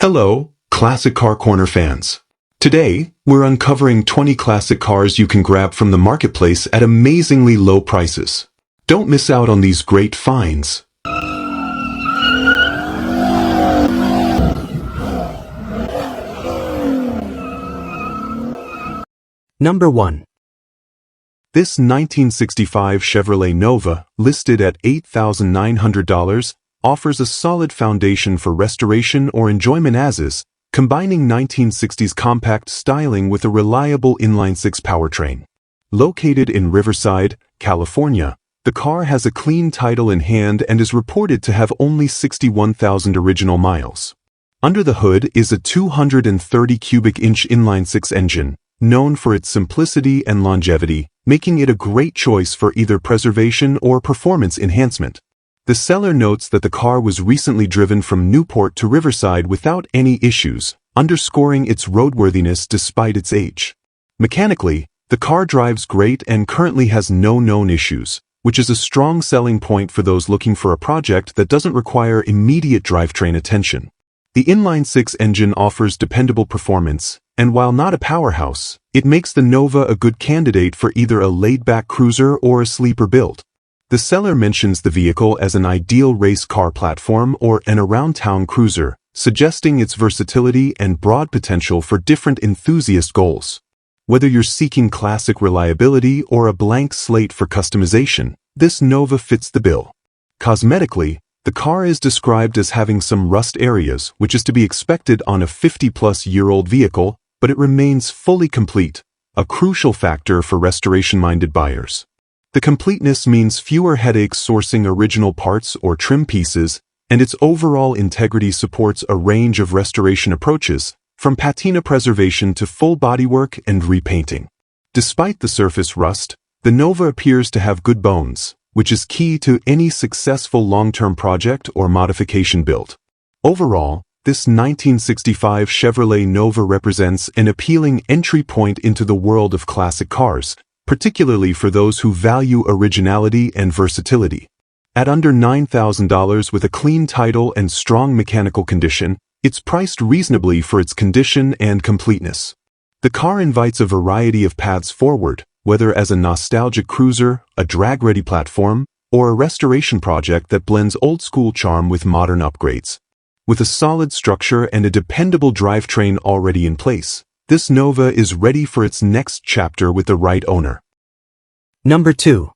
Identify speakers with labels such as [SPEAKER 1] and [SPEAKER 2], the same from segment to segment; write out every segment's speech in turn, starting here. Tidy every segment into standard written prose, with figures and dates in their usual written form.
[SPEAKER 1] Hello, Classic Car Corner fans. Today, we're uncovering 20 classic cars you can grab from the marketplace at amazingly low prices. Don't miss out on these great finds.
[SPEAKER 2] Number 1.
[SPEAKER 1] This 1965 Chevrolet Nova, listed at $8,900, offers a solid foundation for restoration or enjoyment as is, combining 1960s compact styling with a reliable inline-six powertrain. Located in Riverside, California, the car has a clean title in hand and is reported to have only 61,000 original miles. Under the hood is a 230 cubic inch inline-six engine, known for its simplicity and longevity, making it a great choice for either preservation or performance enhancement. The seller notes that the car was recently driven from Newport to Riverside without any issues, underscoring its roadworthiness despite its age. Mechanically, the car drives great and currently has no known issues, which is a strong selling point for those looking for a project that doesn't require immediate drivetrain attention. The inline-six engine offers dependable performance, and while not a powerhouse, it makes the Nova a good candidate for either a laid-back cruiser or a sleeper build. The seller mentions the vehicle as an ideal race car platform or an around-town cruiser, suggesting its versatility and broad potential for different enthusiast goals. Whether you're seeking classic reliability or a blank slate for customization, this Nova fits the bill. Cosmetically, the car is described as having some rust areas, which is to be expected on a 50-plus-year-old vehicle, but it remains fully complete, a crucial factor for restoration-minded buyers. The completeness means fewer headaches sourcing original parts or trim pieces, and its overall integrity supports a range of restoration approaches, from patina preservation to full bodywork and repainting. Despite the surface rust, the Nova appears to have good bones, which is key to any successful long-term project or modification build. Overall, this 1965 Chevrolet Nova represents an appealing entry point into the world of classic cars, particularly for those who value originality and versatility. At under $9,000 with a clean title and strong mechanical condition, it's priced reasonably for its condition and completeness. The car invites a variety of paths forward, whether as a nostalgic cruiser, a drag-ready platform, or a restoration project that blends old-school charm with modern upgrades. With a solid structure and a dependable drivetrain already in place, this Nova is ready for its next chapter with the right owner.
[SPEAKER 2] Number 2.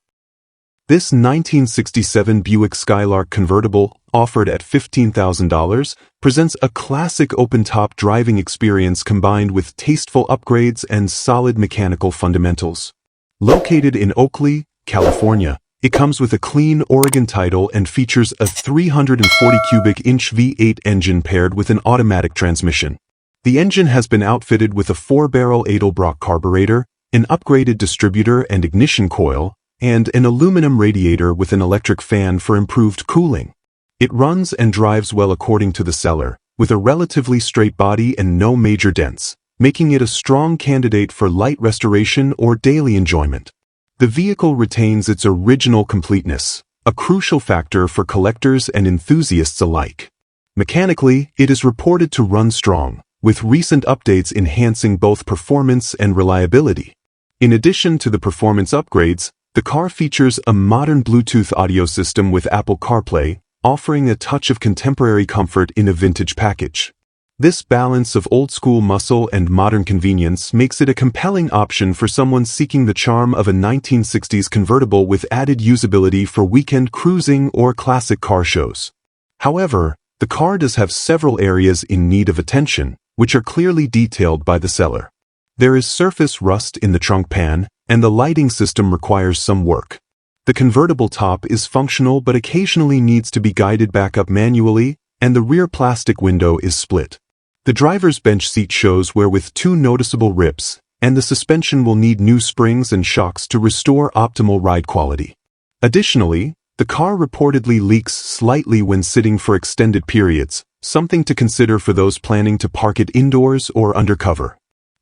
[SPEAKER 1] This 1967 Buick Skylark convertible, offered at $15,000, presents a classic open-top driving experience combined with tasteful upgrades and solid mechanical fundamentals. Located in Oakley, California, it comes with a clean Oregon title and features a 340 cubic inch V8 engine paired with an automatic transmission. The engine has been outfitted with a 4-barrel Edelbrock carburetor, an upgraded distributor and ignition coil, and an aluminum radiator with an electric fan for improved cooling. It runs and drives well according to the seller, with a relatively straight body and no major dents, making it a strong candidate for light restoration or daily enjoyment. The vehicle retains its original completeness, a crucial factor for collectors and enthusiasts alike. Mechanically, it is reported to run strong, with recent updates enhancing both performance and reliability. In addition to the performance upgrades, the car features a modern Bluetooth audio system with Apple CarPlay, offering a touch of contemporary comfort in a vintage package. This balance of old-school muscle and modern convenience makes it a compelling option for someone seeking the charm of a 1960s convertible with added usability for weekend cruising or classic car shows. However, the car does have several areas in need of attention, which are clearly detailed by the seller. There is surface rust in the trunk pan, and the lighting system requires some work. The convertible top is functional but occasionally needs to be guided back up manually, and the rear plastic window is split. The driver's bench seat shows wear with 2 noticeable rips, and the suspension will need new springs and shocks to restore optimal ride quality. Additionally, the car reportedly leaks slightly when sitting for extended periods, something to consider for those planning to park it indoors or undercover.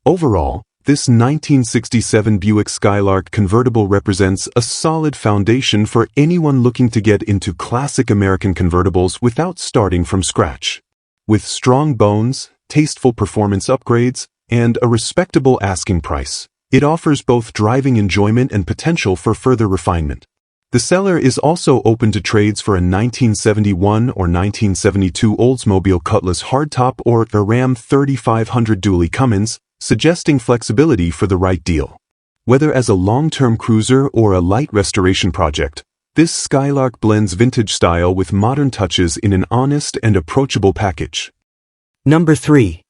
[SPEAKER 1] Overall, this 1967 Buick Skylark convertible represents a solid foundation for anyone looking to get into classic American convertibles without starting from scratch. With strong bones, tasteful performance upgrades, and a respectable asking price, it offers both driving enjoyment and potential for further refinement. The seller is also open to trades for a 1971 or 1972 Oldsmobile Cutlass hardtop or a Ram 3500 dually Cummins, suggesting flexibility for the right deal. Whether as a long-term cruiser or a light restoration project, this Skylark blends vintage style with modern touches in an honest and approachable package.
[SPEAKER 2] Number 3.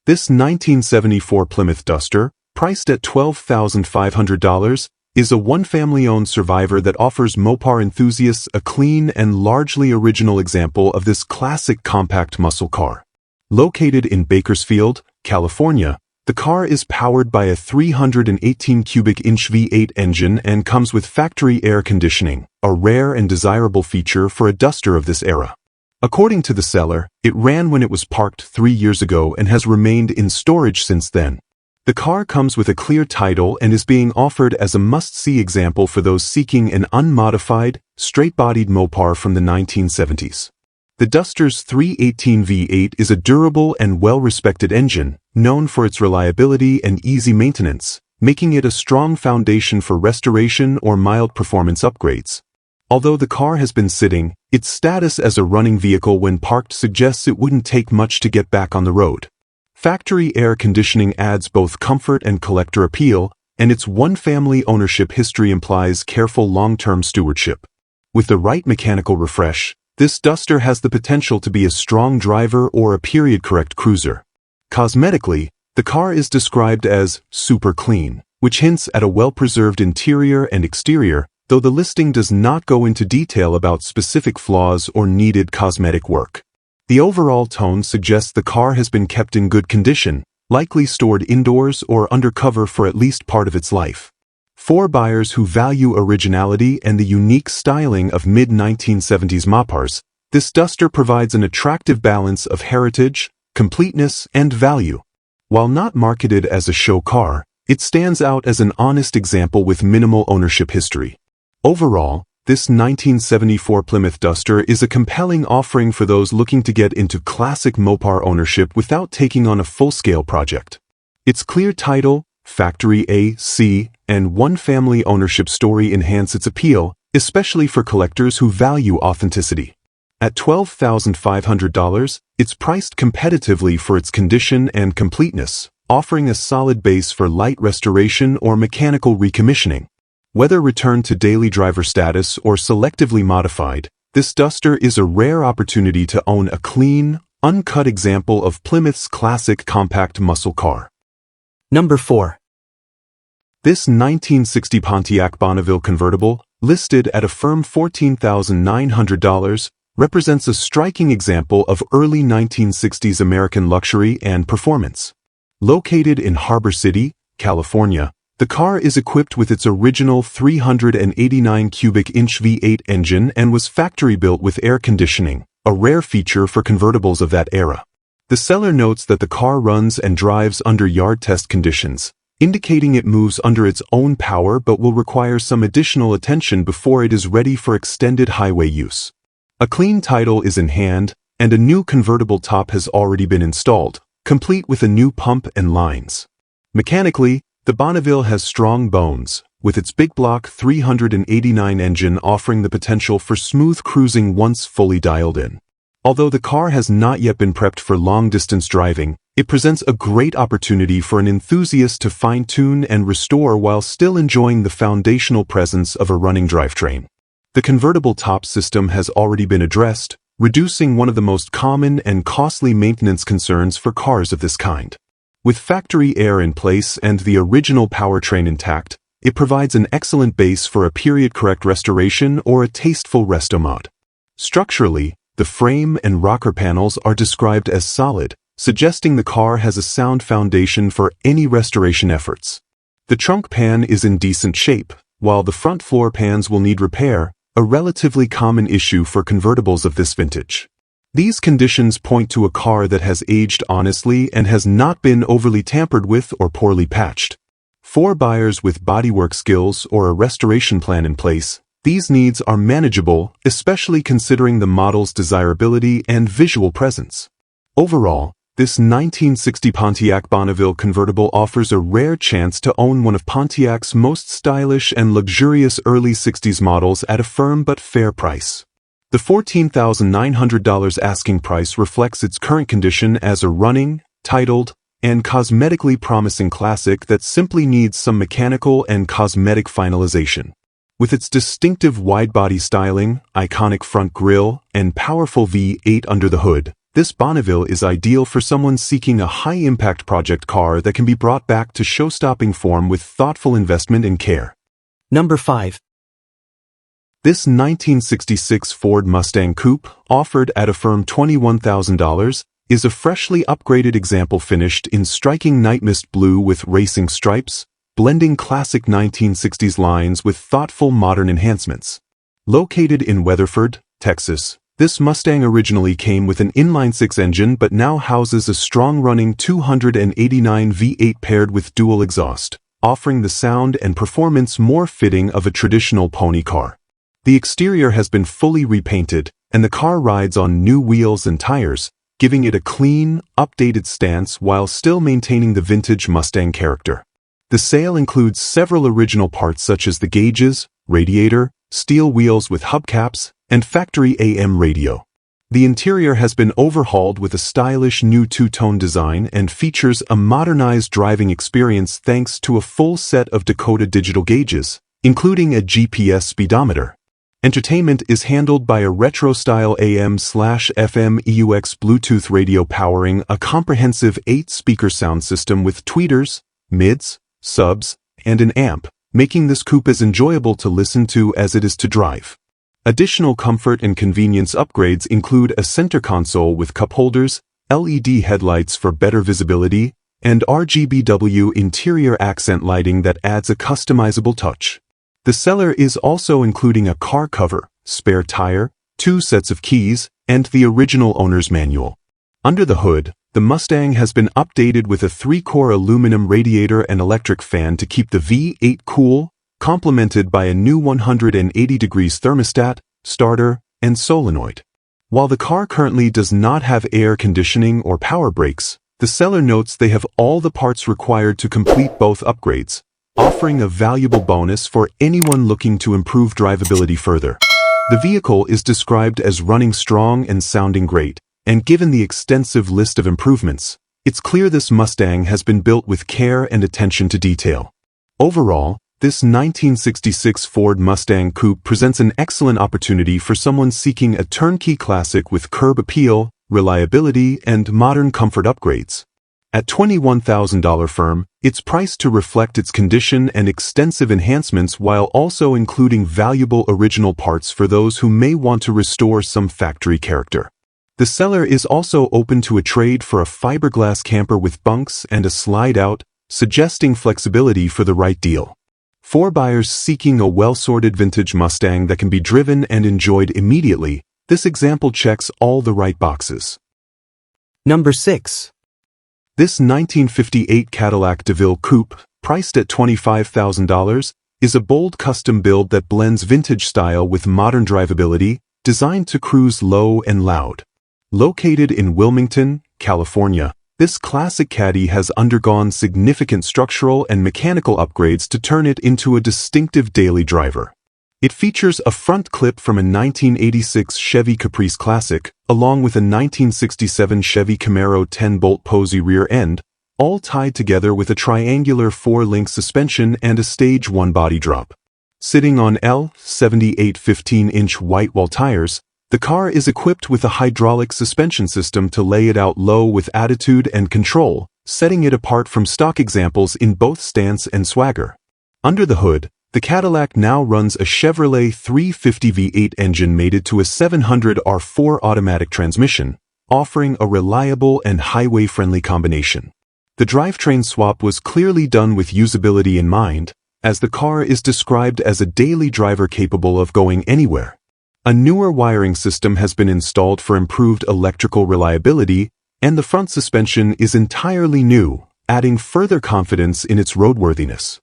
[SPEAKER 1] This 1974 Plymouth Duster, priced at $12,500, is a one-family-owned survivor that offers Mopar enthusiasts a clean and largely original example of this classic compact muscle car. Located in Bakersfield, California, the car is powered by a 318 cubic inch V8 engine and comes with factory air conditioning, a rare and desirable feature for a Duster of this era. According to the seller, it ran when it was parked 3 years ago and has remained in storage since then. The car comes with a clear title and is being offered as a must-see example for those seeking an unmodified, straight-bodied Mopar from the 1970s. The Duster's 318 V8 is a durable and well-respected engine, known for its reliability and easy maintenance, making it a strong foundation for restoration or mild performance upgrades. Although the car has been sitting, its status as a running vehicle when parked suggests it wouldn't take much to get back on the road. Factory air conditioning adds both comfort and collector appeal, and its one-family ownership history implies careful long-term stewardship. With the right mechanical refresh, this Duster has the potential to be a strong driver or a period-correct cruiser. Cosmetically, the car is described as super clean, which hints at a well-preserved interior and exterior, though the listing does not go into detail about specific flaws or needed cosmetic work. The overall tone suggests the car has been kept in good condition, likely stored indoors or undercover for at least part of its life. For buyers who value originality and the unique styling of mid-1970s Mopars, this Duster provides an attractive balance of heritage, completeness, and value. While not marketed as a show car, it stands out as an honest example with minimal ownership history. Overall, this 1974 Plymouth Duster is a compelling offering for those looking to get into classic Mopar ownership without taking on a full-scale project. Its clear title, factory A, C, and one-family ownership story enhance its appeal, especially for collectors who value authenticity. At $12,500, it's priced competitively for its condition and completeness, offering a solid base for light restoration or mechanical recommissioning. Whether returned to daily driver status or selectively modified, this Duster is a rare opportunity to own a clean, uncut example of Plymouth's classic compact muscle car.
[SPEAKER 2] Number 4.
[SPEAKER 1] This 1960 Pontiac Bonneville convertible, listed at a firm $14,900, represents a striking example of early 1960s American luxury and performance. Located in Harbor City, California, the car is equipped with its original 389 cubic inch V8 engine and was factory built with air conditioning, a rare feature for convertibles of that era. The seller notes that the car runs and drives under yard test conditions, indicating it moves under its own power but will require some additional attention before it is ready for extended highway use. A clean title is in hand, and a new convertible top has already been installed, complete with a new pump and lines. Mechanically, the Bonneville has strong bones, with its big block 389 engine offering the potential for smooth cruising once fully dialed in. Although the car has not yet been prepped for long-distance driving, it presents a great opportunity for an enthusiast to fine-tune and restore while still enjoying the foundational presence of a running drivetrain. The convertible top system has already been addressed, reducing one of the most common and costly maintenance concerns for cars of this kind. With factory air in place and the original powertrain intact, it provides an excellent base for a period-correct restoration or a tasteful resto mod. Structurally, the frame and rocker panels are described as solid, suggesting the car has a sound foundation for any restoration efforts. The trunk pan is in decent shape, while the front floor pans will need repair, a relatively common issue for convertibles of this vintage. These conditions point to a car that has aged honestly and has not been overly tampered with or poorly patched. For buyers with bodywork skills or a restoration plan in place, These needs are manageable, especially considering the model's desirability and visual presence. Overall, this 1960 Pontiac Bonneville convertible offers a rare chance to own one of Pontiac's most stylish and luxurious early 60s models at a firm but fair price. The $14,900 asking price reflects its current condition as a running, titled, and cosmetically promising classic that simply needs some mechanical and cosmetic finalization. With its distinctive wide-body styling, iconic front grille, and powerful V8 under the hood, this Bonneville is ideal for someone seeking a high-impact project car that can be brought back to show-stopping form with thoughtful investment and care.
[SPEAKER 2] Number 5.
[SPEAKER 1] This 1966 Ford Mustang Coupe, offered at a firm $21,000, is a freshly upgraded example finished in striking night mist blue with racing stripes, blending classic 1960s lines with thoughtful modern enhancements. Located in Weatherford, Texas, this Mustang originally came with an inline-six engine but now houses a strong-running 289 V8 paired with dual exhaust, offering the sound and performance more fitting of a traditional pony car. The exterior has been fully repainted, and the car rides on new wheels and tires, giving it a clean, updated stance while still maintaining the vintage Mustang character. The sale includes several original parts such as the gauges, radiator, steel wheels with hubcaps, and factory AM radio. The interior has been overhauled with a stylish new two-tone design and features a modernized driving experience thanks to a full set of Dakota digital gauges, including a GPS speedometer. Entertainment is handled by a retro-style AM/FM EUX Bluetooth radio powering a comprehensive 8-speaker sound system with tweeters, mids, subs, and an amp, making this coupe as enjoyable to listen to as it is to drive. Additional comfort and convenience upgrades include a center console with cup holders, LED headlights for better visibility, and RGBW interior accent lighting that adds a customizable touch. The seller is also including a car cover, spare tire, 2 sets of keys, and the original owner's manual. Under the hood, the Mustang has been updated with a 3-core aluminum radiator and electric fan to keep the V8 cool, complemented by a new 180 degrees thermostat, starter, and solenoid. While the car currently does not have air conditioning or power brakes, the seller notes they have all the parts required to complete both upgrades, offering a valuable bonus for anyone looking to improve drivability further. The vehicle is described as running strong and sounding great, and given the extensive list of improvements, it's clear this Mustang has been built with care and attention to detail. Overall, this 1966 Ford Mustang Coupe presents an excellent opportunity for someone seeking a turnkey classic with curb appeal, reliability, and modern comfort upgrades. At $21,000 firm, it's priced to reflect its condition and extensive enhancements while also including valuable original parts for those who may want to restore some factory character. The seller is also open to a trade for a fiberglass camper with bunks and a slide-out, suggesting flexibility for the right deal. For buyers seeking a well-sorted vintage Mustang that can be driven and enjoyed immediately, this example checks all the right boxes.
[SPEAKER 2] Number 6.
[SPEAKER 1] This 1958 Cadillac DeVille Coupe, priced at $25,000, is a bold custom build that blends vintage style with modern drivability, designed to cruise low and loud. Located in Wilmington, California, this classic Caddy has undergone significant structural and mechanical upgrades to turn it into a distinctive daily driver. It features a front clip from a 1986 Chevy Caprice Classic, along with a 1967 Chevy Camaro 10-bolt Posey rear end, all tied together with a triangular 4-link suspension and a Stage 1 body drop. Sitting on L78 15-inch white-wall tires, the car is equipped with a hydraulic suspension system to lay it out low with attitude and control, setting it apart from stock examples in both stance and swagger. Under the hood, the Cadillac now runs a Chevrolet 350 V8 engine mated to a 700 R4 automatic transmission, offering a reliable and highway-friendly combination. The drivetrain swap was clearly done with usability in mind, as the car is described as a daily driver capable of going anywhere. A newer wiring system has been installed for improved electrical reliability, and the front suspension is entirely new, adding further confidence in its roadworthiness.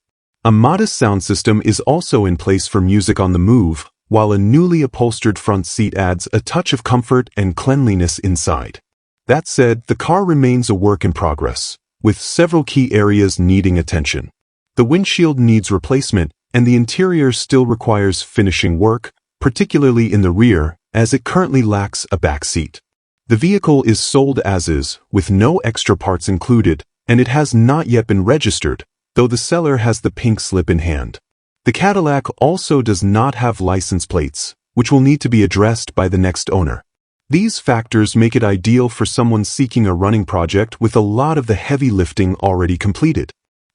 [SPEAKER 1] A modest sound system is also in place for music on the move, while a newly upholstered front seat adds a touch of comfort and cleanliness inside. That said, the car remains a work in progress, with several key areas needing attention. The windshield needs replacement, and the interior still requires finishing work, particularly in the rear, as it currently lacks a back seat. The vehicle is sold as is, with no extra parts included, and it has not yet been registered, though the seller has the pink slip in hand. The Cadillac also does not have license plates, which will need to be addressed by the next owner. These factors make it ideal for someone seeking a running project with a lot of the heavy lifting already completed.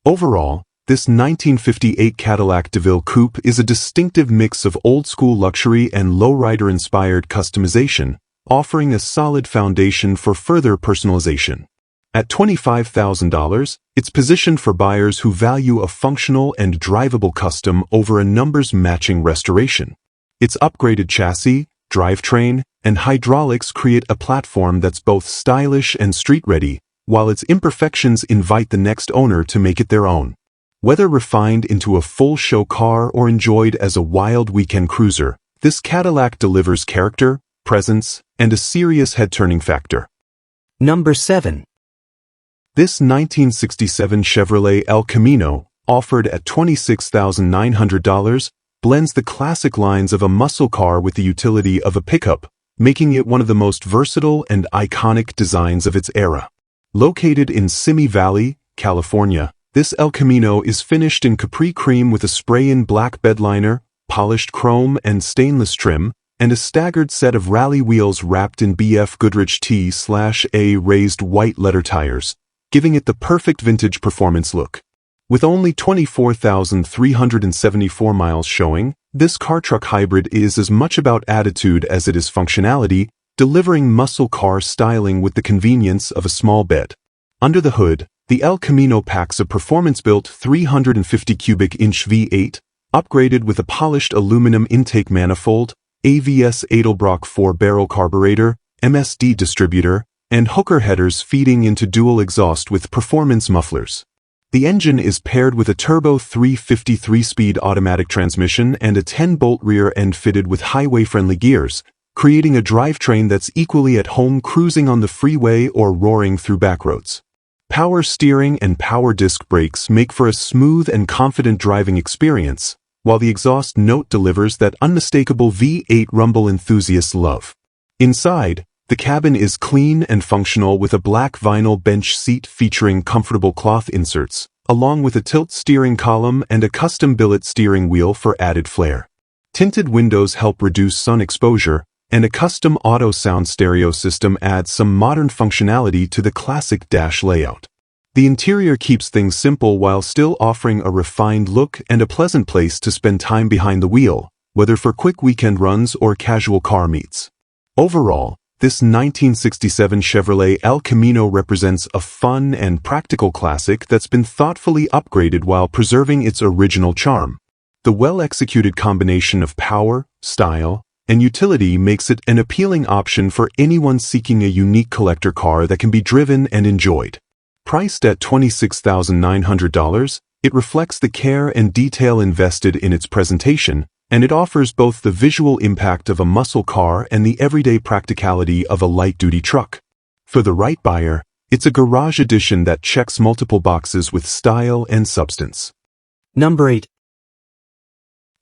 [SPEAKER 1] Overall, this 1958 Cadillac DeVille Coupe is a distinctive mix of old-school luxury and lowrider-inspired customization, offering a solid foundation for further personalization. At $25,000, it's positioned for buyers who value a functional and drivable custom over a numbers-matching restoration. Its upgraded chassis, drivetrain, and hydraulics create a platform that's both stylish and street-ready, while its imperfections invite the next owner to make it their own. Whether refined into a full-show car or enjoyed as a wild weekend cruiser, this Cadillac delivers character, presence, and a serious head-turning factor.
[SPEAKER 2] Number 7.
[SPEAKER 1] This 1967 Chevrolet El Camino, offered at $26,900, blends the classic lines of a muscle car with the utility of a pickup, making it one of the most versatile and iconic designs of its era. Located in Simi Valley, California, this El Camino is finished in Capri Cream with a spray-in black bedliner, polished chrome and stainless trim, and a staggered set of rally wheels wrapped in BF Goodrich T/A raised white letter tires, giving it the perfect vintage performance look. With only 24,374 miles showing, this car-truck hybrid is as much about attitude as it is functionality, delivering muscle car styling with the convenience of a small bed. Under the hood, the El Camino packs a performance-built 350 cubic inch V8, upgraded with a polished aluminum intake manifold, AVS Edelbrock 4-barrel carburetor, MSD distributor, and hooker headers feeding into dual exhaust with performance mufflers. The engine is paired with a turbo 353-speed automatic transmission and a 10-bolt rear end fitted with highway-friendly gears, creating a drivetrain that's equally at home cruising on the freeway or roaring through backroads. Power steering and power disc brakes make for a smooth and confident driving experience, while the exhaust note delivers that unmistakable V8 rumble enthusiasts love. Inside, the cabin is clean and functional with a black vinyl bench seat featuring comfortable cloth inserts, along with a tilt steering column and a custom billet steering wheel for added flair. Tinted windows help reduce sun exposure, and a custom auto sound stereo system adds some modern functionality to the classic dash layout. The interior keeps things simple while still offering a refined look and a pleasant place to spend time behind the wheel, whether for quick weekend runs or casual car meets. Overall, this 1967 Chevrolet El Camino represents a fun and practical classic that's been thoughtfully upgraded while preserving its original charm. The well-executed combination of power, style, and utility makes it an appealing option for anyone seeking a unique collector car that can be driven and enjoyed. Priced at $26,900, it reflects the care and detail invested in its presentation, and it offers both the visual impact of a muscle car and the everyday practicality of a light-duty truck. For the right buyer, it's a garage edition that checks multiple boxes with style and substance.
[SPEAKER 2] Number 8.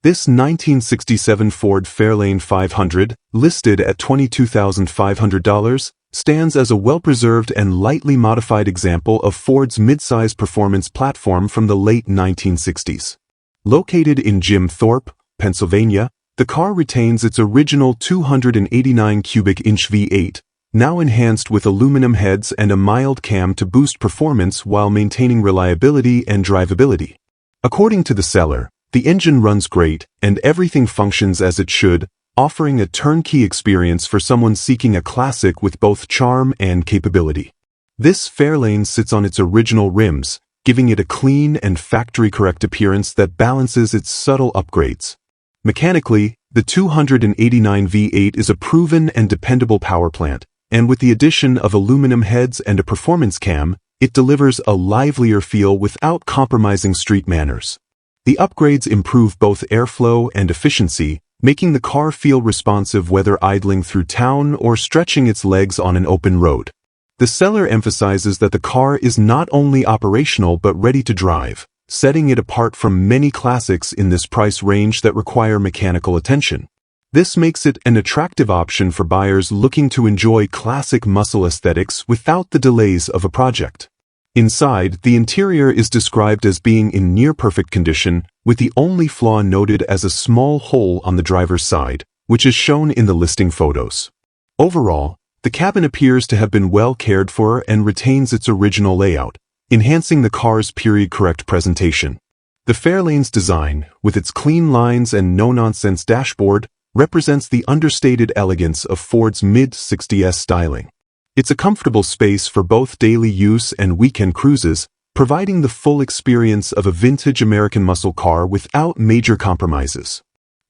[SPEAKER 1] This 1967 Ford Fairlane 500, listed at $22,500, stands as a well-preserved and lightly modified example of Ford's mid-size performance platform from the late 1960s. Located in Jim Thorpe, Pennsylvania, the car retains its original 289 cubic inch V8, now enhanced with aluminum heads and a mild cam to boost performance while maintaining reliability and drivability. According to the seller, the engine runs great and everything functions as it should, offering a turnkey experience for someone seeking a classic with both charm and capability. This Fairlane sits on its original rims, giving it a clean and factory-correct appearance that balances its subtle upgrades. Mechanically, the 289 V8 is a proven and dependable power plant, and with the addition of aluminum heads and a performance cam, it delivers a livelier feel without compromising street manners. The upgrades improve both airflow and efficiency, making the car feel responsive whether idling through town or stretching its legs on an open road. The seller emphasizes that the car is not only operational but ready to drive, setting it apart from many classics in this price range that require mechanical attention. This makes it an attractive option for buyers looking to enjoy classic muscle aesthetics without the delays of a project. Inside, the interior is described as being in near-perfect condition, with the only flaw noted as a small hole on the driver's side, which is shown in the listing photos. Overall, the cabin appears to have been well cared for and retains its original layout, enhancing the car's period-correct presentation. The Fairlane's design, with its clean lines and no-nonsense dashboard, represents the understated elegance of Ford's mid-60s styling. It's a comfortable space for both daily use and weekend cruises, providing the full experience of a vintage American muscle car without major compromises.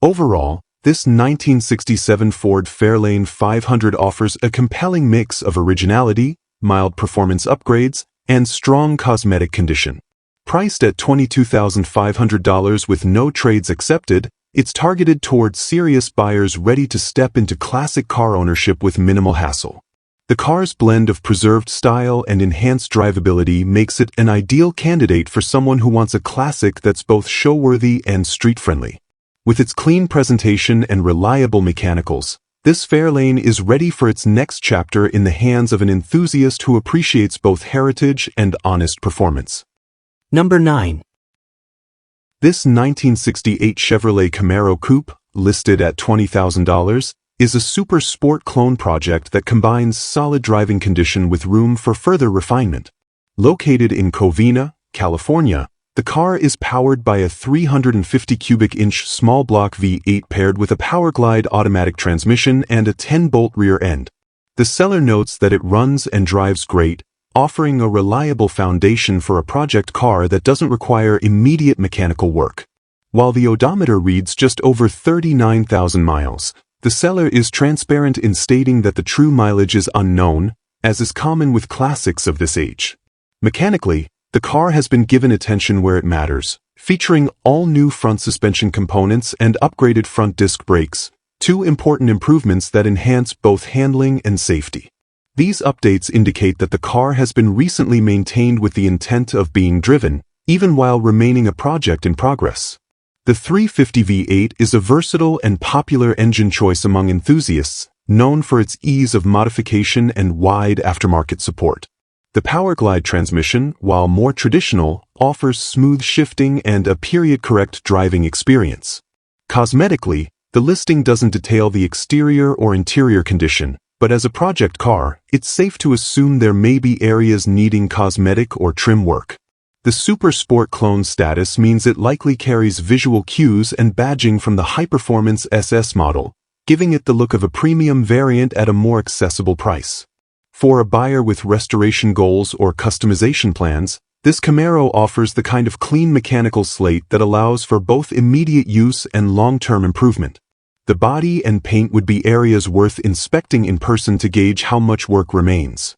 [SPEAKER 1] Overall, this 1967 Ford Fairlane 500 offers a compelling mix of originality, mild performance upgrades, and strong cosmetic condition. Priced at $22,500 with no trades accepted, it's targeted towards serious buyers ready to step into classic car ownership with minimal hassle. The car's blend of preserved style and enhanced drivability makes it an ideal candidate for someone who wants a classic that's both show-worthy and street-friendly. With its clean presentation and reliable mechanicals, this Fairlane is ready for its next chapter in the hands of an enthusiast who appreciates both heritage and honest performance.
[SPEAKER 2] Number 9.
[SPEAKER 1] This 1968 Chevrolet Camaro Coupe, listed at $20,000, is a super sport clone project that combines solid driving condition with room for further refinement. Located in Covina, California, the car is powered by a 350 cubic inch small block V8 paired with a Powerglide automatic transmission and a 10-bolt rear end. The seller notes that it runs and drives great, offering a reliable foundation for a project car that doesn't require immediate mechanical work. While the odometer reads just over 39,000 miles, the seller is transparent in stating that the true mileage is unknown, as is common with classics of this age. Mechanically, the car has been given attention where it matters, featuring all-new front suspension components and upgraded front disc brakes, two important improvements that enhance both handling and safety. These updates indicate that the car has been recently maintained with the intent of being driven, even while remaining a project in progress. The 350 V8 is a versatile and popular engine choice among enthusiasts, known for its ease of modification and wide aftermarket support. The Powerglide transmission, while more traditional, offers smooth shifting and a period-correct driving experience. Cosmetically, the listing doesn't detail the exterior or interior condition, but as a project car, it's safe to assume there may be areas needing cosmetic or trim work. The Super Sport clone status means it likely carries visual cues and badging from the high-performance SS model, giving it the look of a premium variant at a more accessible price. For a buyer with restoration goals or customization plans, this Camaro offers the kind of clean mechanical slate that allows for both immediate use and long-term improvement. The body and paint would be areas worth inspecting in person to gauge how much work remains.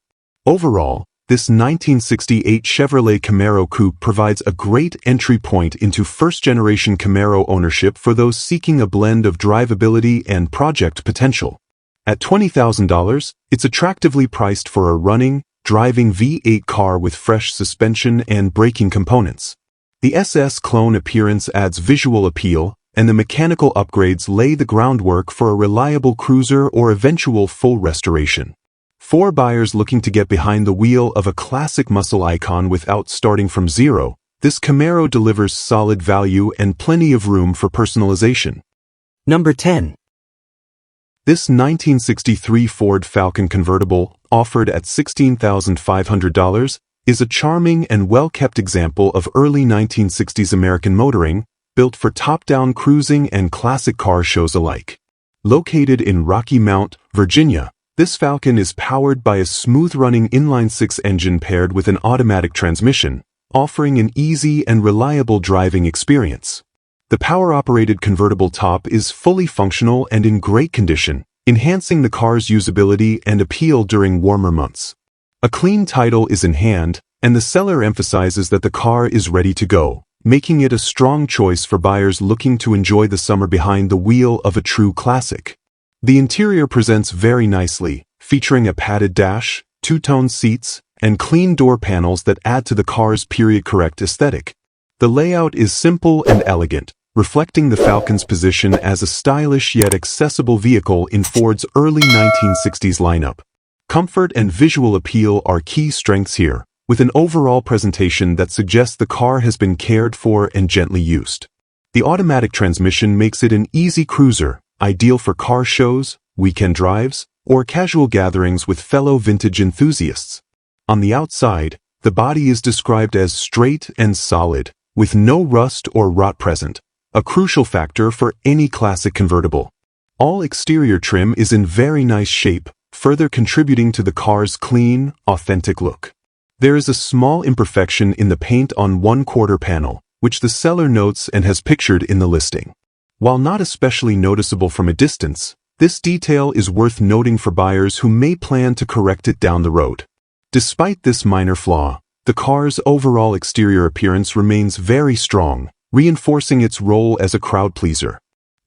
[SPEAKER 1] Overall, this 1968 Chevrolet Camaro Coupe provides a great entry point into first-generation Camaro ownership for those seeking a blend of drivability and project potential. At $20,000, it's attractively priced for a running, driving V8 car with fresh suspension and braking components. The SS clone appearance adds visual appeal, and the mechanical upgrades lay the groundwork for a reliable cruiser or eventual full restoration. For buyers looking to get behind the wheel of a classic muscle icon without starting from zero, this Camaro delivers solid value and plenty of room for personalization.
[SPEAKER 2] Number 10.
[SPEAKER 1] This 1963 Ford Falcon convertible, offered at $16,500, is a charming and well-kept example of early 1960s American motoring, built for top-down cruising and classic car shows alike. Located in Rocky Mount, Virginia, this Falcon is powered by a smooth-running inline-six engine paired with an automatic transmission, offering an easy and reliable driving experience. The power-operated convertible top is fully functional and in great condition, enhancing the car's usability and appeal during warmer months. A clean title is in hand, and the seller emphasizes that the car is ready to go, making it a strong choice for buyers looking to enjoy the summer behind the wheel of a true classic. The interior presents very nicely, featuring a padded dash, two-tone seats, and clean door panels that add to the car's period-correct aesthetic. The layout is simple and elegant, reflecting the Falcon's position as a stylish yet accessible vehicle in Ford's early 1960s lineup. Comfort and visual appeal are key strengths here, with an overall presentation that suggests the car has been cared for and gently used. The automatic transmission makes it an easy cruiser, ideal for car shows, weekend drives, or casual gatherings with fellow vintage enthusiasts. On the outside, the body is described as straight and solid, with no rust or rot present, a crucial factor for any classic convertible. All exterior trim is in very nice shape, further contributing to the car's clean, authentic look. There is a small imperfection in the paint on one quarter panel, which the seller notes and has pictured in the listing. While not especially noticeable from a distance, this detail is worth noting for buyers who may plan to correct it down the road. Despite this minor flaw, the car's overall exterior appearance remains very strong, reinforcing its role as a crowd pleaser.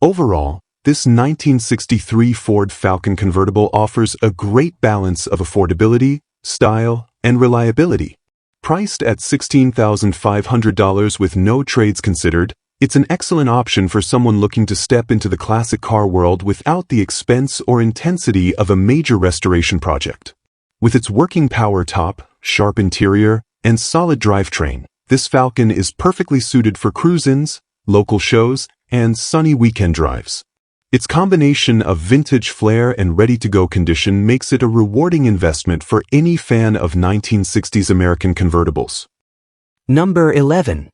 [SPEAKER 1] Overall, this 1963 Ford Falcon convertible offers a great balance of affordability, style, and reliability. Priced at $16,500 with no trades considered, it's an excellent option for someone looking to step into the classic car world without the expense or intensity of a major restoration project. With its working power top, sharp interior, and solid drivetrain, this Falcon is perfectly suited for cruise-ins, local shows, and sunny weekend drives. Its combination of vintage flair and ready-to-go condition makes it a rewarding investment for any fan of 1960s American convertibles.
[SPEAKER 2] Number 11.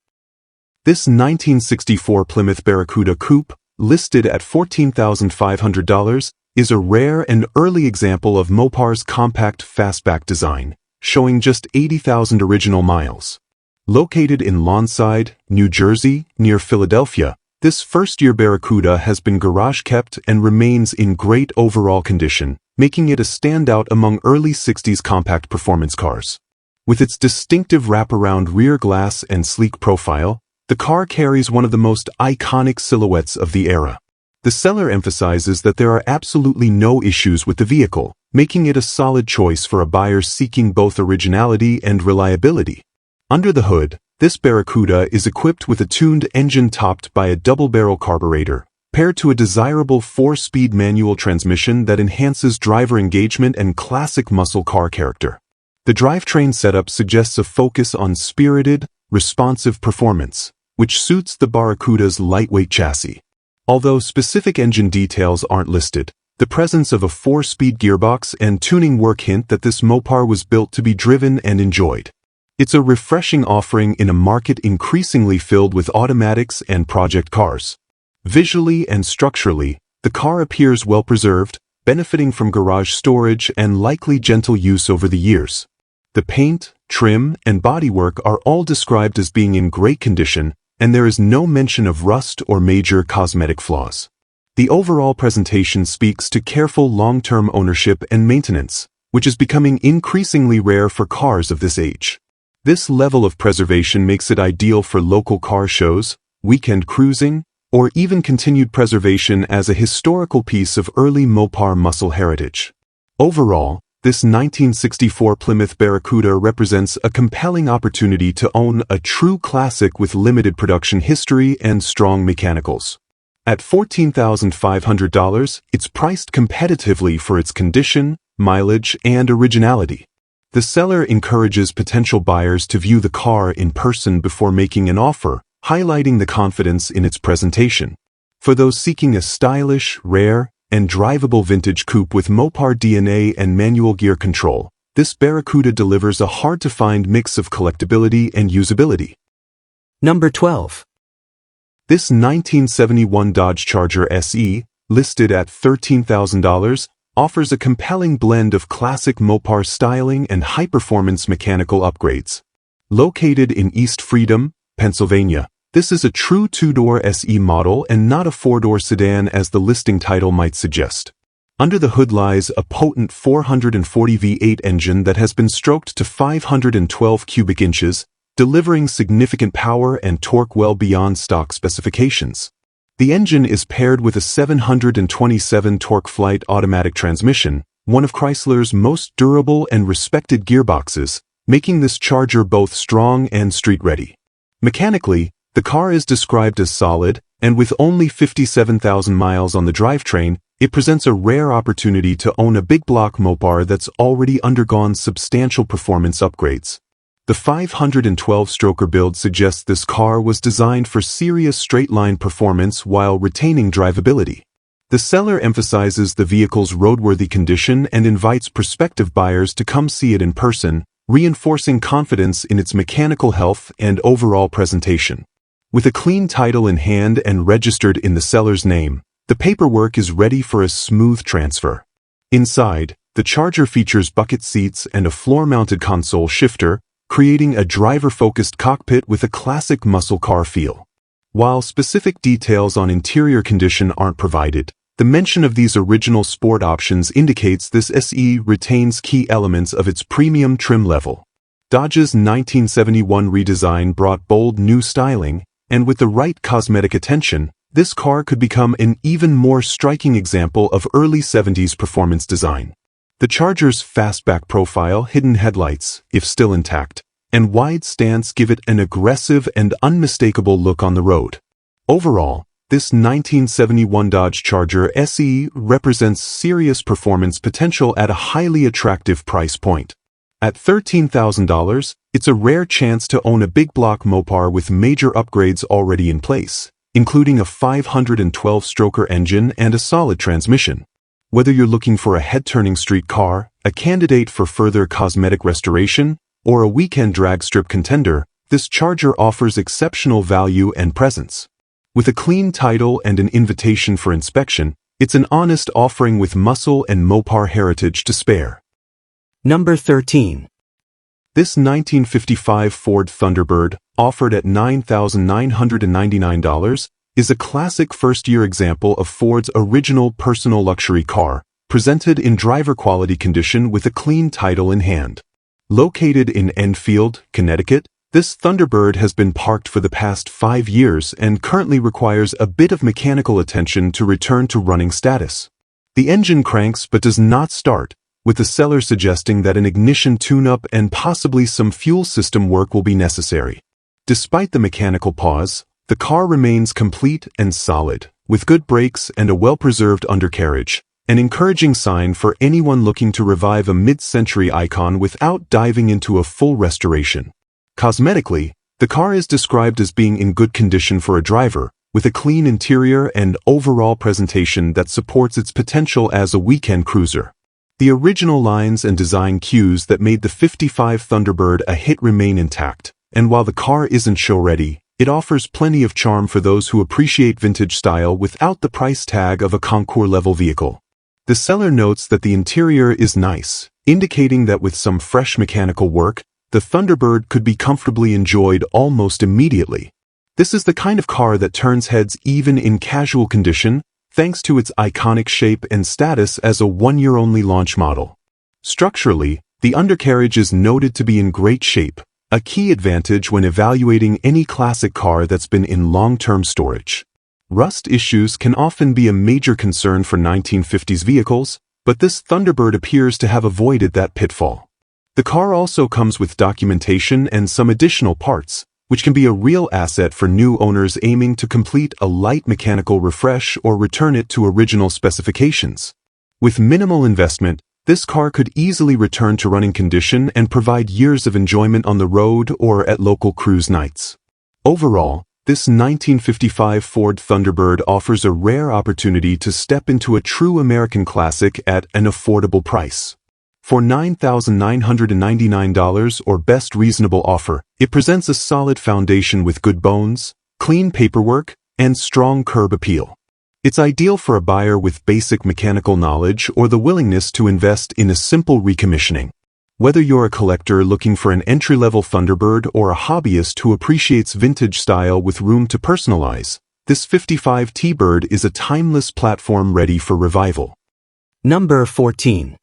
[SPEAKER 1] This 1964 Plymouth Barracuda Coupe, listed at $14,500, is a rare and early example of Mopar's compact fastback design, showing just 80,000 original miles. Located in Lawnside, New Jersey, near Philadelphia, this first-year Barracuda has been garage-kept and remains in great overall condition, making it a standout among early 60s compact performance cars. With its distinctive wraparound rear glass and sleek profile, the car carries one of the most iconic silhouettes of the era. The seller emphasizes that there are absolutely no issues with the vehicle, making it a solid choice for a buyer seeking both originality and reliability. Under the hood, this Barracuda is equipped with a tuned engine topped by a double-barrel carburetor, paired to a desirable 4-speed manual transmission that enhances driver engagement and classic muscle car character. The drivetrain setup suggests a focus on spirited, responsive performance, which suits the Barracuda's lightweight chassis. Although specific engine details aren't listed, the presence of a 4-speed gearbox and tuning work hint that this Mopar was built to be driven and enjoyed. It's a refreshing offering in a market increasingly filled with automatics and project cars. Visually and structurally, the car appears well preserved, benefiting from garage storage and likely gentle use over the years. The paint, trim, and bodywork are all described as being in great condition, and there is no mention of rust or major cosmetic flaws. The overall presentation speaks to careful long-term ownership and maintenance, which is becoming increasingly rare for cars of this age. This level of preservation makes it ideal for local car shows, weekend cruising, or even continued preservation as a historical piece of early Mopar muscle heritage. Overall, this 1964 Plymouth Barracuda represents a compelling opportunity to own a true classic with limited production history and strong mechanicals. At $14,500, it's priced competitively for its condition, mileage, and originality. The seller encourages potential buyers to view the car in person before making an offer, highlighting the confidence in its presentation. For those seeking a stylish, rare, and drivable vintage coupe with Mopar DNA and manual gear control, this Barracuda delivers a hard-to-find mix of collectability and usability.
[SPEAKER 2] Number 12.
[SPEAKER 1] This 1971 Dodge Charger SE, listed at $13,000, offers a compelling blend of classic Mopar styling and high-performance mechanical upgrades. Located in East Freedom, Pennsylvania, this is a true two-door SE model and not a four-door sedan as the listing title might suggest. Under the hood lies a potent 440 V8 engine that has been stroked to 512 cubic inches, delivering significant power and torque well beyond stock specifications. The engine is paired with a 727 torque flight automatic transmission, one of Chrysler's most durable and respected gearboxes, making this Charger both strong and street-ready. Mechanically, the car is described as solid, and with only 57,000 miles on the drivetrain, it presents a rare opportunity to own a big block Mopar that's already undergone substantial performance upgrades. The 512-stroker build suggests this car was designed for serious straight-line performance while retaining drivability. The seller emphasizes the vehicle's roadworthy condition and invites prospective buyers to come see it in person, reinforcing confidence in its mechanical health and overall presentation. With a clean title in hand and registered in the seller's name, the paperwork is ready for a smooth transfer. Inside, the Charger features bucket seats and a floor-mounted console shifter, creating a driver-focused cockpit with a classic muscle car feel. While specific details on interior condition aren't provided, the mention of these original sport options indicates this SE retains key elements of its premium trim level. Dodge's 1971 redesign brought bold new styling, and with the right cosmetic attention, this car could become an even more striking example of early 70s performance design. The Charger's fastback profile, hidden headlights, if still intact, and wide stance give it an aggressive and unmistakable look on the road. Overall, this 1971 Dodge Charger SE represents serious performance potential at a highly attractive price point. At $13,000, it's a rare chance to own a big block Mopar with major upgrades already in place, including a 512-stroker engine and a solid transmission. Whether you're looking for a head-turning street car, a candidate for further cosmetic restoration, or a weekend drag strip contender, this Charger offers exceptional value and presence. With a clean title and an invitation for inspection, it's an honest offering with muscle and Mopar heritage to spare.
[SPEAKER 2] Number 13.
[SPEAKER 1] This 1955 Ford Thunderbird, offered at $9,999, is a classic first-year example of Ford's original personal luxury car, presented in driver-quality condition with a clean title in hand. Located in Enfield, Connecticut, this Thunderbird has been parked for the past 5 years and currently requires a bit of mechanical attention to return to running status. The engine cranks but does not start, with the seller suggesting that an ignition tune-up and possibly some fuel system work will be necessary. Despite the mechanical pause, the car remains complete and solid, with good brakes and a well-preserved undercarriage, an encouraging sign for anyone looking to revive a mid-century icon without diving into a full restoration. Cosmetically, the car is described as being in good condition for a driver, with a clean interior and overall presentation that supports its potential as a weekend cruiser. The original lines and design cues that made the '55 Thunderbird a hit remain intact, and while the car isn't show-ready, it offers plenty of charm for those who appreciate vintage style without the price tag of a concours-level vehicle. The seller notes that the interior is nice, indicating that with some fresh mechanical work, the Thunderbird could be comfortably enjoyed almost immediately. This is the kind of car that turns heads even in casual condition, thanks to its iconic shape and status as a one-year-only launch model. Structurally, the undercarriage is noted to be in great shape, a key advantage when evaluating any classic car that's been in long-term storage. Rust issues can often be a major concern for 1950s vehicles, but this Thunderbird appears to have avoided that pitfall. The car also comes with documentation and some additional parts, which can be a real asset for new owners aiming to complete a light mechanical refresh or return it to original specifications. With minimal investment, this car could easily return to running condition and provide years of enjoyment on the road or at local cruise nights. Overall, this 1955 Ford Thunderbird offers a rare opportunity to step into a true American classic at an affordable price. For $9,999 or best reasonable offer, it presents a solid foundation with good bones, clean paperwork, and strong curb appeal. It's ideal for a buyer with basic mechanical knowledge or the willingness to invest in a simple recommissioning. Whether you're a collector looking for an entry-level Thunderbird or a hobbyist who appreciates vintage style with room to personalize, this 55 T-Bird is a timeless platform ready for revival.
[SPEAKER 2] Number 14.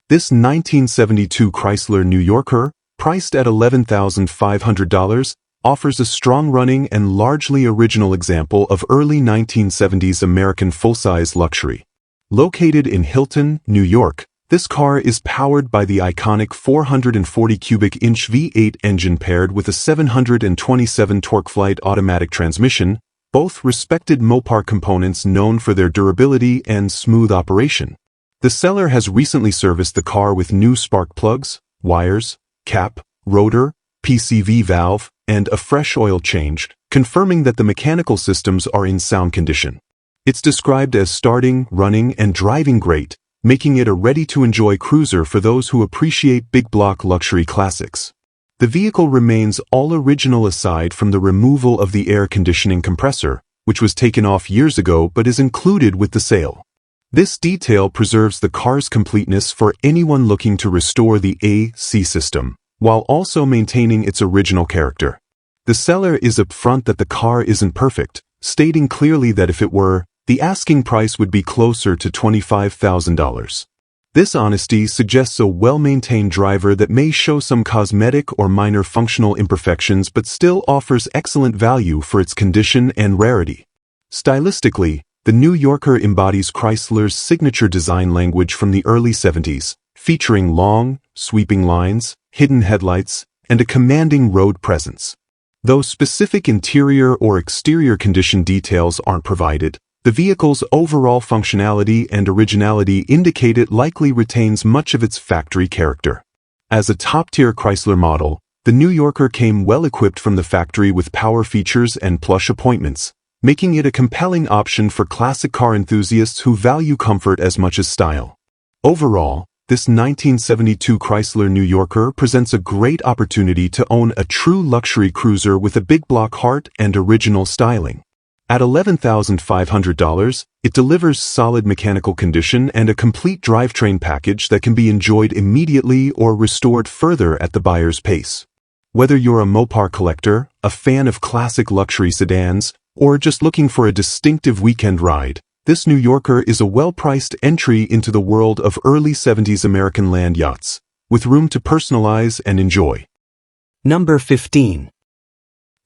[SPEAKER 1] This 1972 Chrysler New Yorker, priced at $11,500, offers a strong-running and largely original example of early 1970s American full-size luxury. Located in Hilton, New York, this car is powered by the iconic 440 cubic inch V8 engine paired with a 727 torque-flight automatic transmission, both respected Mopar components known for their durability and smooth operation. The seller has recently serviced the car with new spark plugs, wires, cap, rotor, PCV valve, and a fresh oil change, confirming that the mechanical systems are in sound condition. It's described as starting, running, and driving great, making it a ready-to-enjoy cruiser for those who appreciate big-block luxury classics. The vehicle remains all original aside from the removal of the air conditioning compressor, which was taken off years ago but is included with the sale. This detail preserves the car's completeness for anyone looking to restore the AC system, while also maintaining its original character. The seller is upfront that the car isn't perfect, stating clearly that if it were, the asking price would be closer to $25,000. This honesty suggests a well-maintained driver that may show some cosmetic or minor functional imperfections but still offers excellent value for its condition and rarity. Stylistically, the New Yorker embodies Chrysler's signature design language from the early 70s, featuring long, sweeping lines, hidden headlights, and a commanding road presence. Though specific interior or exterior condition details aren't provided, the vehicle's overall functionality and originality indicate it likely retains much of its factory character. As a top-tier Chrysler model, the New Yorker came well-equipped from the factory with power features and plush appointments, making it a compelling option for classic car enthusiasts who value comfort as much as style. Overall, this 1972 Chrysler New Yorker presents a great opportunity to own a true luxury cruiser with a big block heart and original styling. At $11,500, it delivers solid mechanical condition and a complete drivetrain package that can be enjoyed immediately or restored further at the buyer's pace. Whether you're a Mopar collector, a fan of classic luxury sedans, or just looking for a distinctive weekend ride, this New Yorker is a well-priced entry into the world of early 70s American land yachts, with room to personalize and enjoy.
[SPEAKER 2] Number 15.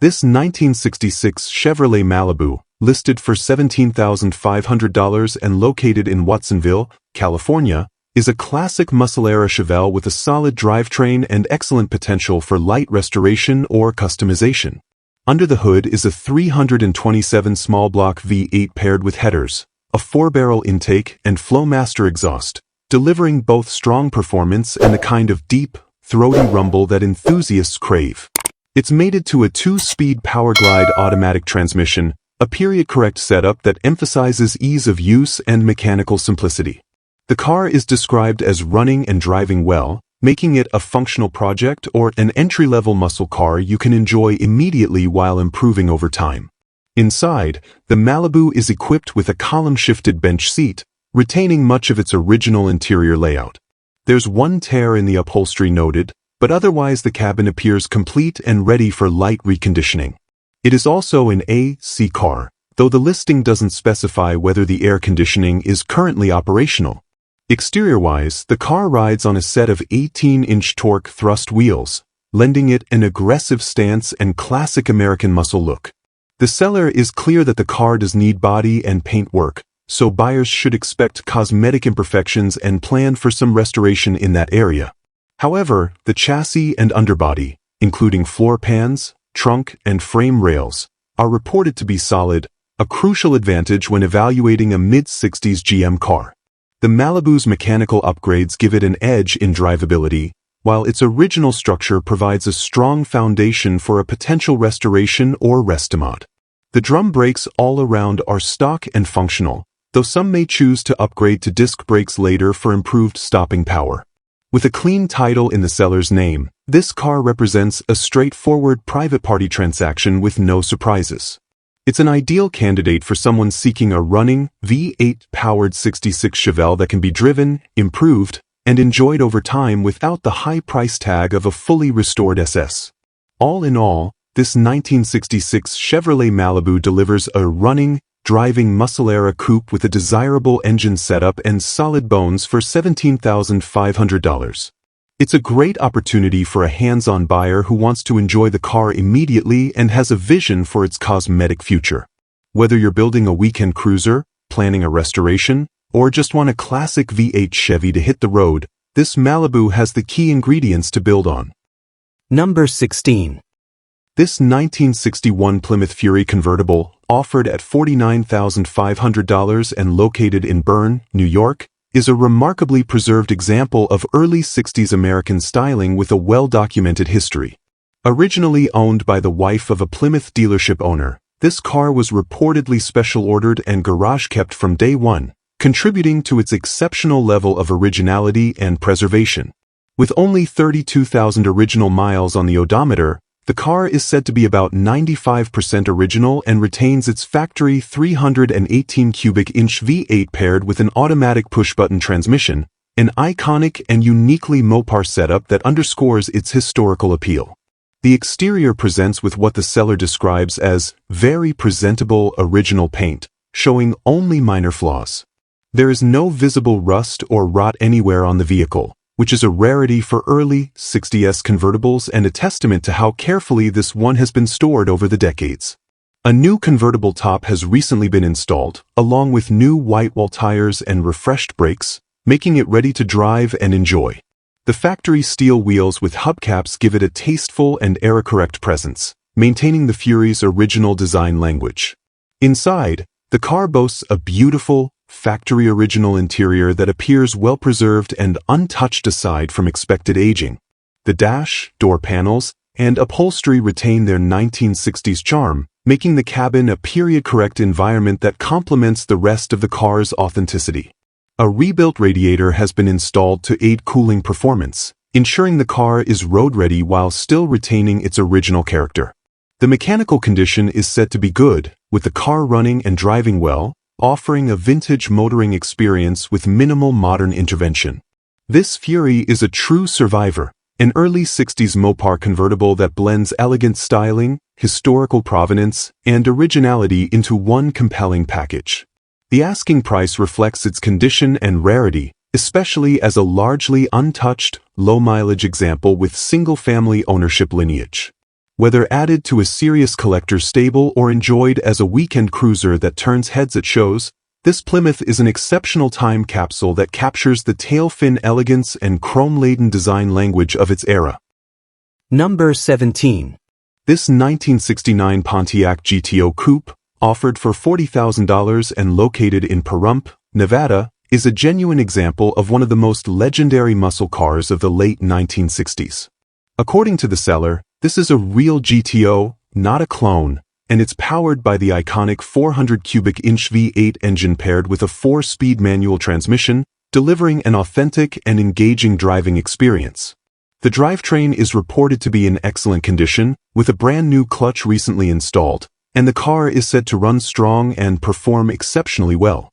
[SPEAKER 1] This 1966 Chevrolet Malibu, listed for $17,500 and located in Watsonville, California, is a classic muscle-era Chevelle with a solid drivetrain and excellent potential for light restoration or customization. Under the hood is a 327 small-block V8 paired with headers, a 4-barrel intake, and Flowmaster exhaust, delivering both strong performance and the kind of deep, throaty rumble that enthusiasts crave. It's mated to a 2-speed Powerglide automatic transmission, a period-correct setup that emphasizes ease of use and mechanical simplicity. The car is described as running and driving well, making it a functional project or an entry-level muscle car you can enjoy immediately while improving over time. Inside, the Malibu is equipped with a column-shifted bench seat, retaining much of its original interior layout. There's one tear in the upholstery noted, but otherwise the cabin appears complete and ready for light reconditioning. It is also an AC car, though the listing doesn't specify whether the air conditioning is currently operational. Exterior-wise, the car rides on a set of 18-inch torque thrust wheels, lending it an aggressive stance and classic American muscle look. The seller is clear that the car does need body and paint work, so buyers should expect cosmetic imperfections and plan for some restoration in that area. However, the chassis and underbody, including floor pans, trunk, and frame rails, are reported to be solid, a crucial advantage when evaluating a mid-60s GM car. The Malibu's mechanical upgrades give it an edge in drivability, while its original structure provides a strong foundation for a potential restoration or restomod. The drum brakes all around are stock and functional, though some may choose to upgrade to disc brakes later for improved stopping power. With a clean title in the seller's name, this car represents a straightforward private party transaction with no surprises. It's an ideal candidate for someone seeking a running, V8-powered 66 Chevelle that can be driven, improved, and enjoyed over time without the high price tag of a fully restored SS. All in all, this 1966 Chevrolet Malibu delivers a running, driving muscle-era coupe with a desirable engine setup and solid bones for $17,500. It's a great opportunity for a hands-on buyer who wants to enjoy the car immediately and has a vision for its cosmetic future. Whether you're building a weekend cruiser, planning a restoration, or just want a classic V8 Chevy to hit the road, this Malibu has the key ingredients to build on.
[SPEAKER 2] Number 16.
[SPEAKER 1] This 1961 Plymouth Fury convertible, offered at $49,500 and located in Bern, New York, is a remarkably preserved example of early 60s American styling with a well-documented history. Originally owned by the wife of a Plymouth dealership owner, this car was reportedly special-ordered and garage-kept from day one, contributing to its exceptional level of originality and preservation. With only 32,000 original miles on the odometer, the car is said to be about 95% original and retains its factory 318 cubic inch V8 paired with an automatic push-button transmission, an iconic and uniquely Mopar setup that underscores its historical appeal. The exterior presents with what the seller describes as very presentable original paint, showing only minor flaws. There is no visible rust or rot anywhere on the vehicle, which is a rarity for early 60s convertibles and a testament to how carefully this one has been stored over the decades. A new convertible top has recently been installed, along with new white wall tires and refreshed brakes, making it ready to drive and enjoy. The factory steel wheels with hubcaps give it a tasteful and era-correct presence, maintaining the Fury's original design language. Inside, the car boasts a beautiful, factory-original interior that appears well-preserved and untouched aside from expected aging. The dash, door panels, and upholstery retain their 1960s charm, making the cabin a period-correct environment that complements the rest of the car's authenticity. A rebuilt radiator has been installed to aid cooling performance, ensuring the car is road-ready while still retaining its original character. The mechanical condition is said to be good, with the car running and driving well, offering a vintage motoring experience with minimal modern intervention. This Fury is a true survivor, an early 60s Mopar convertible that blends elegant styling, historical provenance, and originality into one compelling package. The asking price reflects its condition and rarity, especially as a largely untouched, low-mileage example with single-family ownership lineage. Whether added to a serious collector's stable or enjoyed as a weekend cruiser that turns heads at shows, this Plymouth is an exceptional time capsule that captures the tail-fin elegance and chrome-laden design language of its era.
[SPEAKER 2] Number 17.
[SPEAKER 1] This 1969 Pontiac GTO Coupe, offered for $40,000 and located in Pahrump, Nevada, is a genuine example of one of the most legendary muscle cars of the late 1960s. According to the seller, this is a real GTO, not a clone, and it's powered by the iconic 400 cubic inch V8 engine paired with a 4-speed manual transmission, delivering an authentic and engaging driving experience. The drivetrain is reported to be in excellent condition, with a brand new clutch recently installed, and the car is said to run strong and perform exceptionally well.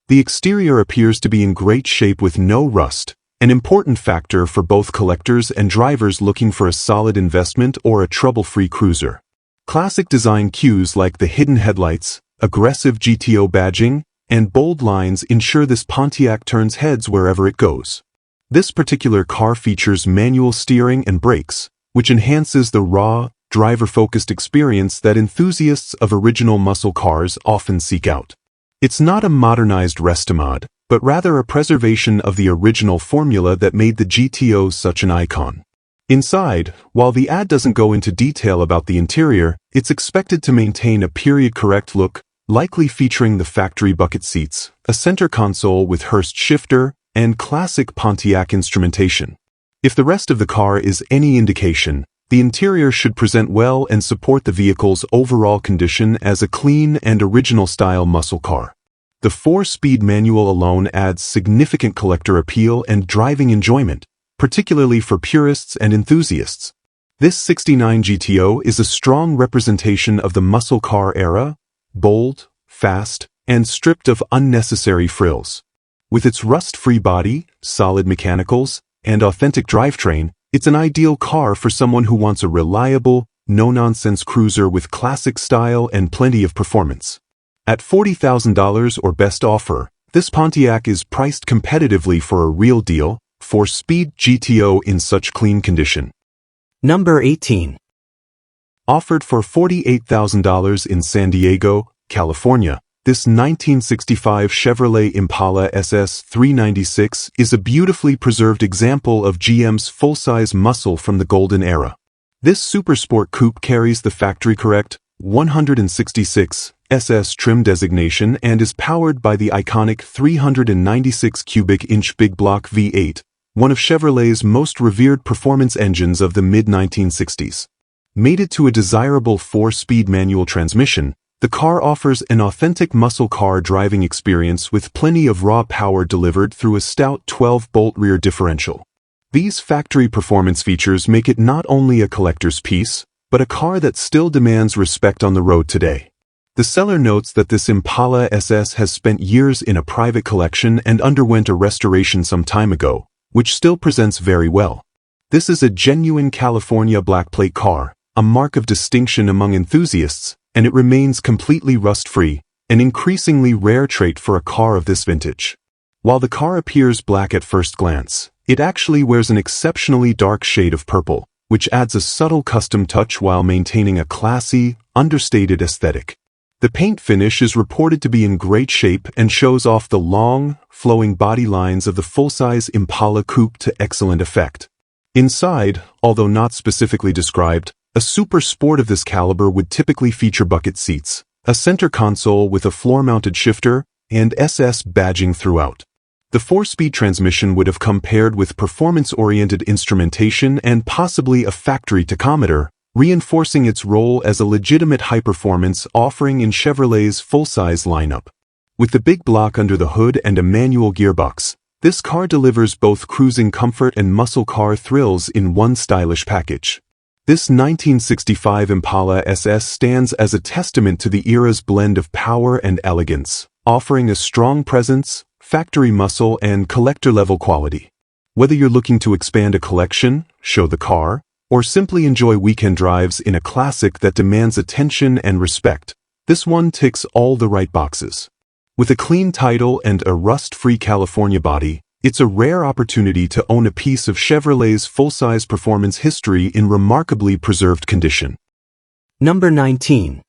[SPEAKER 1] The exterior appears to be in great shape with no rust, an important factor for both collectors and drivers looking for a solid investment or a trouble-free cruiser. Classic design cues like the hidden headlights, aggressive GTO badging, and bold lines ensure this Pontiac turns heads wherever it goes. This particular car features manual steering and brakes, which enhances the raw, driver-focused experience that enthusiasts of original muscle cars often seek out. It's not a modernized restomod, but rather a preservation of the original formula that made the GTO such an icon. Inside, while the ad doesn't go into detail about the interior, it's expected to maintain a period-correct look, likely featuring the factory bucket seats, a center console with Hurst shifter, and classic Pontiac instrumentation. If the rest of the car is any indication, the interior should present well and support the vehicle's overall condition as a clean and original-style muscle car. The 4-speed manual alone adds significant collector appeal and driving enjoyment, particularly for purists and enthusiasts. This 69 GTO is a strong representation of the muscle car era, bold, fast, and stripped of unnecessary frills. With its rust-free body, solid mechanicals, and authentic drivetrain, it's an ideal car for someone who wants a reliable, no-nonsense cruiser with classic style and plenty of performance. At $40,000 or best offer, this Pontiac is priced competitively for a real deal, 4-speed GTO in such clean condition.
[SPEAKER 2] Number 18.
[SPEAKER 1] Offered for $48,000 in San Diego, California, this 1965 Chevrolet Impala SS 396 is a beautifully preserved example of GM's full-size muscle from the golden era. This supersport coupe carries the factory-correct 166 SS trim designation and is powered by the iconic 396 cubic inch big block V8, one of Chevrolet's most revered performance engines of the mid-1960s. Mated to a desirable 4-speed manual transmission, the car offers an authentic muscle car driving experience with plenty of raw power delivered through a stout 12-bolt rear differential. These factory performance features make it not only a collector's piece, but a car that still demands respect on the road today. The seller notes that this Impala SS has spent years in a private collection and underwent a restoration some time ago, which still presents very well. This is a genuine California black plate car, a mark of distinction among enthusiasts, and it remains completely rust-free, an increasingly rare trait for a car of this vintage. While the car appears black at first glance, it actually wears an exceptionally dark shade of purple, which adds a subtle custom touch while maintaining a classy, understated aesthetic. The paint finish is reported to be in great shape and shows off the long, flowing body lines of the full-size Impala coupe to excellent effect. Inside, although not specifically described, a super sport of this caliber would typically feature bucket seats, a center console with a floor-mounted shifter, and SS badging throughout. The 4-speed transmission would have come paired with performance-oriented instrumentation and possibly a factory tachometer, reinforcing its role as a legitimate high-performance offering in Chevrolet's full-size lineup. With the big block under the hood and a manual gearbox, this car delivers both cruising comfort and muscle car thrills in one stylish package. This 1965 Impala SS stands as a testament to the era's blend of power and elegance, offering a strong presence, factory muscle, and collector-level quality. Whether you're looking to expand a collection, show the car, or simply enjoy weekend drives in a classic that demands attention and respect, this one ticks all the right boxes. With a clean title and a rust-free California body, it's a rare opportunity to own a piece of Chevrolet's full-size performance history in remarkably preserved condition.
[SPEAKER 2] Number 19.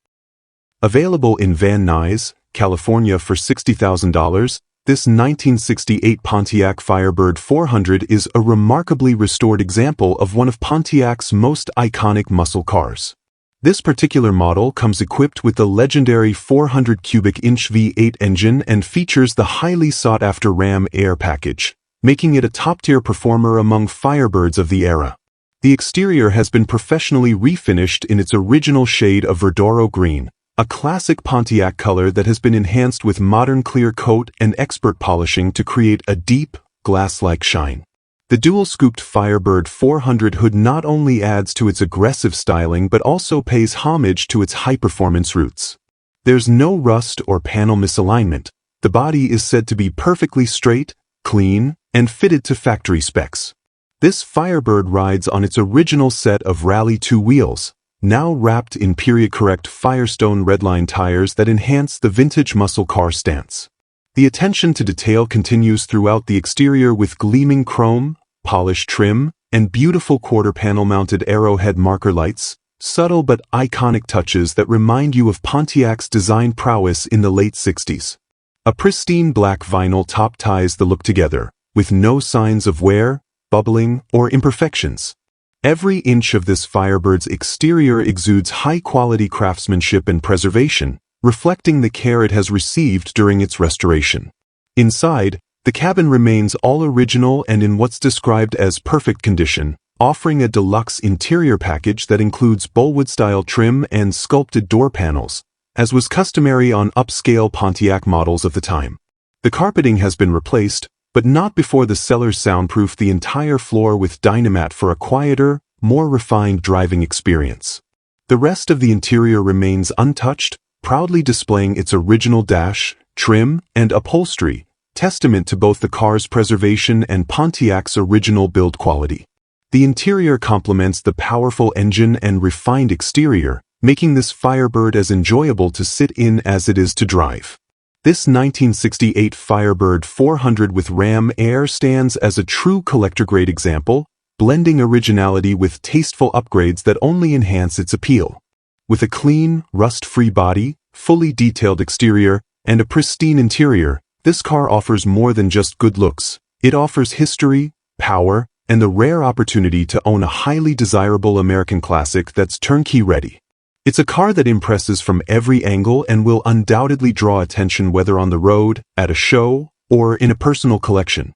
[SPEAKER 1] Available in Van Nuys, California for $60,000, this 1968 Pontiac Firebird 400 is a remarkably restored example of one of Pontiac's most iconic muscle cars. This particular model comes equipped with the legendary 400 cubic inch V8 engine and features the highly sought-after Ram Air package, making it a top-tier performer among Firebirds of the era. The exterior has been professionally refinished in its original shade of Verdoro green, a classic Pontiac color that has been enhanced with modern clear coat and expert polishing to create a deep, glass-like shine. The dual-scooped Firebird 400 hood not only adds to its aggressive styling but also pays homage to its high-performance roots. There's no rust or panel misalignment. The body is said to be perfectly straight, clean, and fitted to factory specs. This Firebird rides on its original set of Rally 2 wheels, now wrapped in period-correct Firestone Redline tires that enhance the vintage muscle car stance. The attention to detail continues throughout the exterior with gleaming chrome, polished trim, and beautiful quarter-panel-mounted arrowhead marker lights, subtle but iconic touches that remind you of Pontiac's design prowess in the late 60s. A pristine black vinyl top ties the look together, with no signs of wear, bubbling, or imperfections. Every inch of this Firebird's exterior exudes high-quality craftsmanship and preservation, reflecting the care it has received during its restoration. Inside, the cabin remains all original and in what's described as perfect condition, offering a deluxe interior package that includes Bullwood-style trim and sculpted door panels, as was customary on upscale Pontiac models of the time. The carpeting has been replaced, but not before the sellers soundproofed the entire floor with Dynamat for a quieter, more refined driving experience. The rest of the interior remains untouched, proudly displaying its original dash, trim, and upholstery, testament to both the car's preservation and Pontiac's original build quality. The interior complements the powerful engine and refined exterior, making this Firebird as enjoyable to sit in as it is to drive. This 1968 Firebird 400 with Ram Air stands as a true collector-grade example, blending originality with tasteful upgrades that only enhance its appeal. With a clean, rust-free body, fully detailed exterior, and a pristine interior, this car offers more than just good looks. It offers history, power, and the rare opportunity to own a highly desirable American classic that's turnkey ready. It's a car that impresses from every angle and will undoubtedly draw attention whether on the road, at a show, or in a personal collection.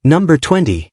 [SPEAKER 2] Number 20.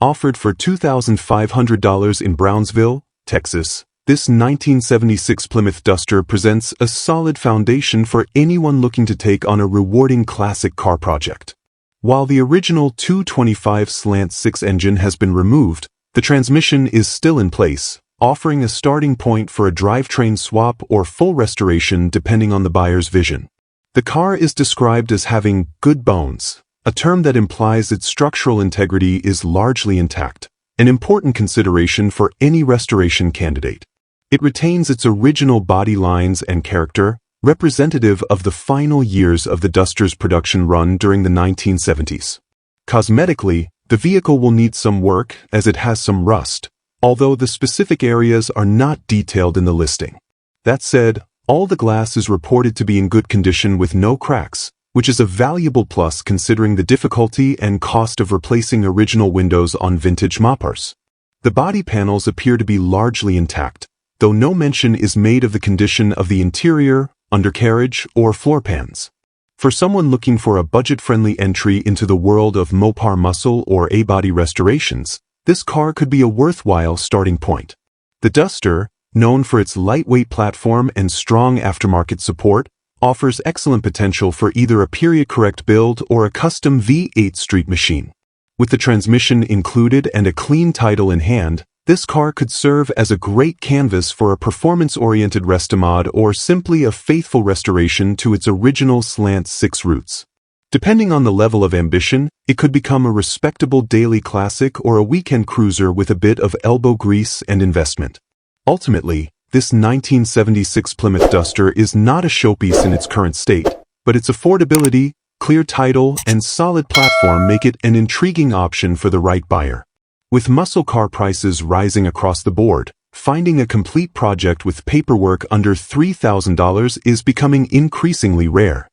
[SPEAKER 1] Offered for $2,500 in Brownsville, Texas, this 1976 Plymouth Duster presents a solid foundation for anyone looking to take on a rewarding classic car project. While the original 225/6 engine has been removed, the transmission is still in place, offering a starting point for a drivetrain swap or full restoration depending on the buyer's vision. The car is described as having good bones, a term that implies its structural integrity is largely intact, an important consideration for any restoration candidate. It retains its original body lines and character, representative of the final years of the Duster's production run during the 1970s. Cosmetically, the vehicle will need some work as it has some rust, although the specific areas are not detailed in the listing. That said, all the glass is reported to be in good condition with no cracks, which is a valuable plus considering the difficulty and cost of replacing original windows on vintage Mopars. The body panels appear to be largely intact, though no mention is made of the condition of the interior, undercarriage, or floor pans. For someone looking for a budget-friendly entry into the world of Mopar muscle or A-body restorations, this car could be a worthwhile starting point. The Duster, known for its lightweight platform and strong aftermarket support, offers excellent potential for either a period-correct build or a custom V8 street machine. With the transmission included and a clean title in hand, this car could serve as a great canvas for a performance-oriented restomod or simply a faithful restoration to its original slant 6 roots. Depending on the level of ambition, it could become a respectable daily classic or a weekend cruiser with a bit of elbow grease and investment. Ultimately, this 1976 Plymouth Duster is not a showpiece in its current state, but its affordability, clear title, and solid platform make it an intriguing option for the right buyer. With muscle car prices rising across the board, finding a complete project with paperwork under $3,000 is becoming increasingly rare.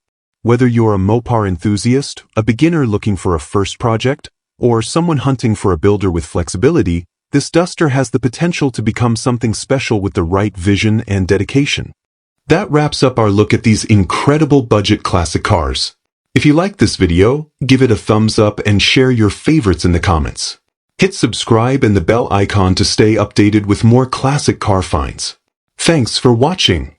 [SPEAKER 1] Whether you're a Mopar enthusiast, a beginner looking for a first project, or someone hunting for a builder with flexibility, this Duster has the potential to become something special with the right vision and dedication. That wraps up our look at these incredible budget classic cars. If you liked this video, give it a thumbs up and share your favorites in the comments. Hit subscribe and the bell icon to stay updated with more classic car finds. Thanks for watching.